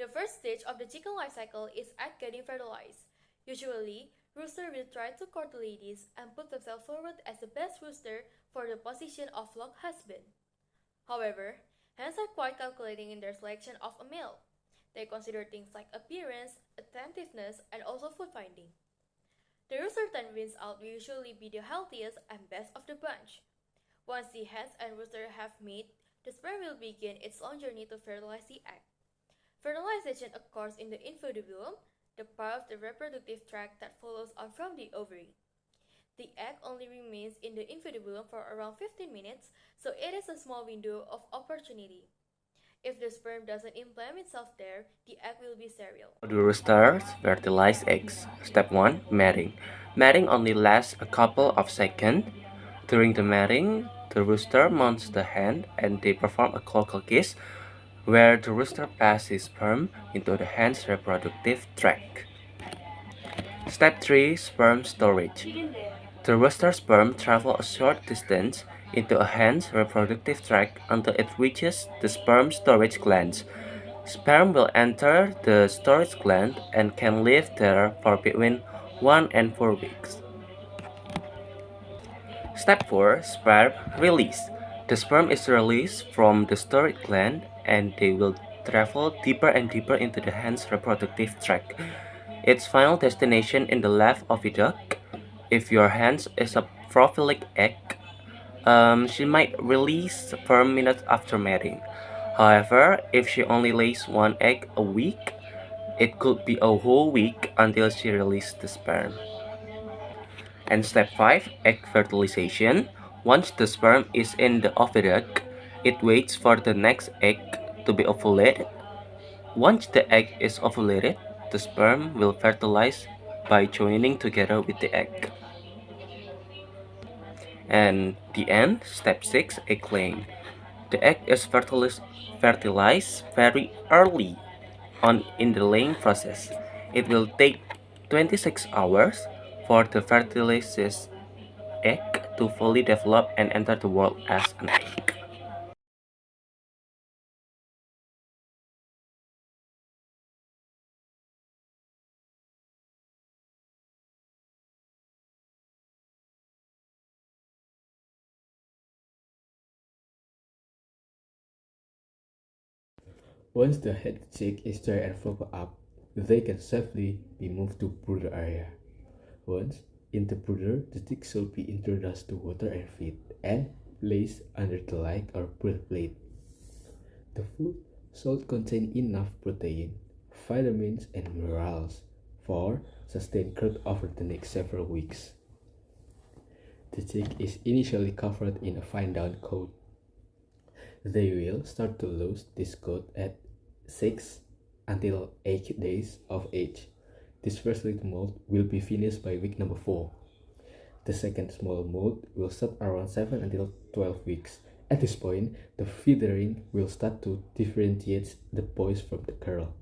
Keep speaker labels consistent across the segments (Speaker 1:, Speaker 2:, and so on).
Speaker 1: The first stage of the chicken life cycle is egg getting fertilized. Usually, rooster will try to court ladies and put themselves forward as the best rooster for the position of flock husband. However, hens are quite calculating in their selection of a male. They consider things like appearance, attentiveness, and also food finding. The rooster that wins out will usually be the healthiest and best of the bunch. Once the hens and rooster have mate, the sperm will begin its long journey to fertilize the egg. Fertilization occurs in the infundibulum, the part of the reproductive tract that follows on from the ovary. The egg only remains in the infundibulum for around 15 minutes, so it is a small window of opportunity. If the sperm doesn't implant itself there, the egg will be sterile.
Speaker 2: The roosters fertilize eggs. Step 1. Mating. Mating only lasts a couple of seconds. During the mating, the rooster mounts the hen and they perform a cockle kiss where the rooster passes sperm into the hen's reproductive tract. Step 3. Sperm storage. The rooster sperm travel a short distance into a hen's reproductive tract until it reaches the sperm storage glands. Sperm will enter the storage gland and can live there for between 1 and 4 weeks. Step 4. Sperm release. The sperm is released from the storage gland and they will travel deeper and deeper into the hen's reproductive tract. Its final destination in the left oviduct. If your hen is a prophylactic egg, she might release sperm minutes after mating. However, if she only lays one egg a week, it could be a whole week until she releases the sperm. And step 5, egg fertilization. Once the sperm is in the oviduct, it waits for the next egg to be ovulated. Once the egg is ovulated, the sperm will fertilize by joining together with the egg. And the end, step 6, egg laying. The egg is fertilized very early on in the laying process. It will take 26 hours for the fertilized egg to fully develop and enter the world as an egg.
Speaker 3: Once the head chick is dry and flopper up, they can safely be moved to brooder area. Once in the brooder, the chick should be introduced to water and feed and placed under the light or brood plate. The food should contain enough protein, vitamins, and minerals for sustained growth over the next several weeks. The chick is initially covered in a fine down coat. They will start to lose this coat at 6 until 8 days of age. This first little mold will be finished by week number 4. The second small mold will start around 7 until 12 weeks. At this point, the feathering will start to differentiate the boys from the girl.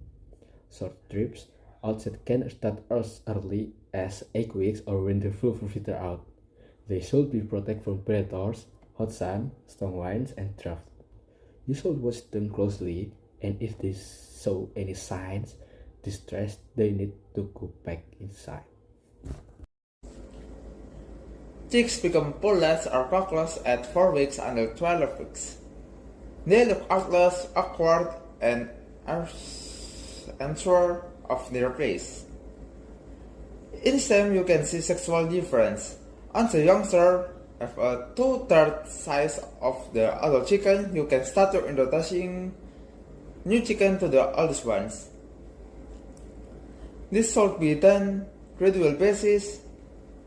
Speaker 3: Short trips outside can start as early as 8 weeks or when the full feather out. They should be protected from predators, hot sun, strong winds, and drought. You should watch them closely, and if they show any signs of distress, they need to go back inside.
Speaker 4: Chicks become pollets or cockless at 4 weeks until 12 weeks. They look artless, awkward, and unsure of their place. In them, you can see sexual difference. Once the youngster have a 2/3 size of the adult chicken, you can start introducing new chicken to the oldest ones. This should be done gradual basis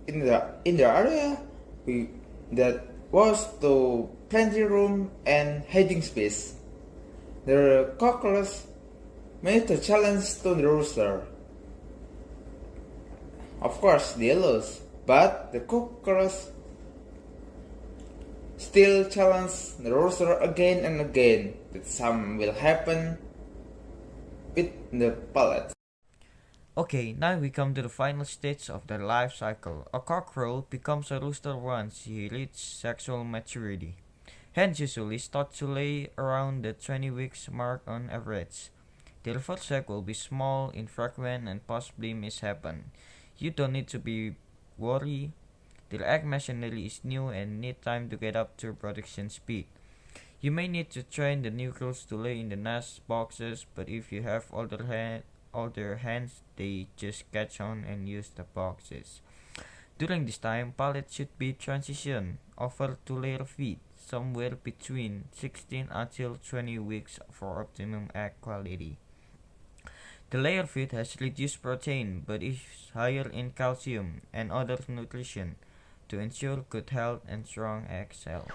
Speaker 4: in the area that was to plenty room and hiding space. The cockless made a challenge to the rooster. Of course, they lose, but the cockless still challenge the rooster again and again. That some will happen with the pellet.
Speaker 5: Okay, now we come to the final stage of their life cycle. A cockerel becomes a rooster once he reaches sexual maturity. Hens usually start to lay around the 20 weeks mark on average. Their first egg will be small, infrequent, and possibly mishappen. You don't need to be worried. Their egg machinery is new and need time to get up to production speed. You may need to train the newcles to lay in the nest boxes, but if you have older hens, they just catch on and use the boxes. During this time, pellets should be transitioned over to layer feed, somewhere between 16 until 20 weeks for optimum egg quality. The layer feed has reduced protein but is higher in calcium and other nutrition to ensure good health and strong egg cell.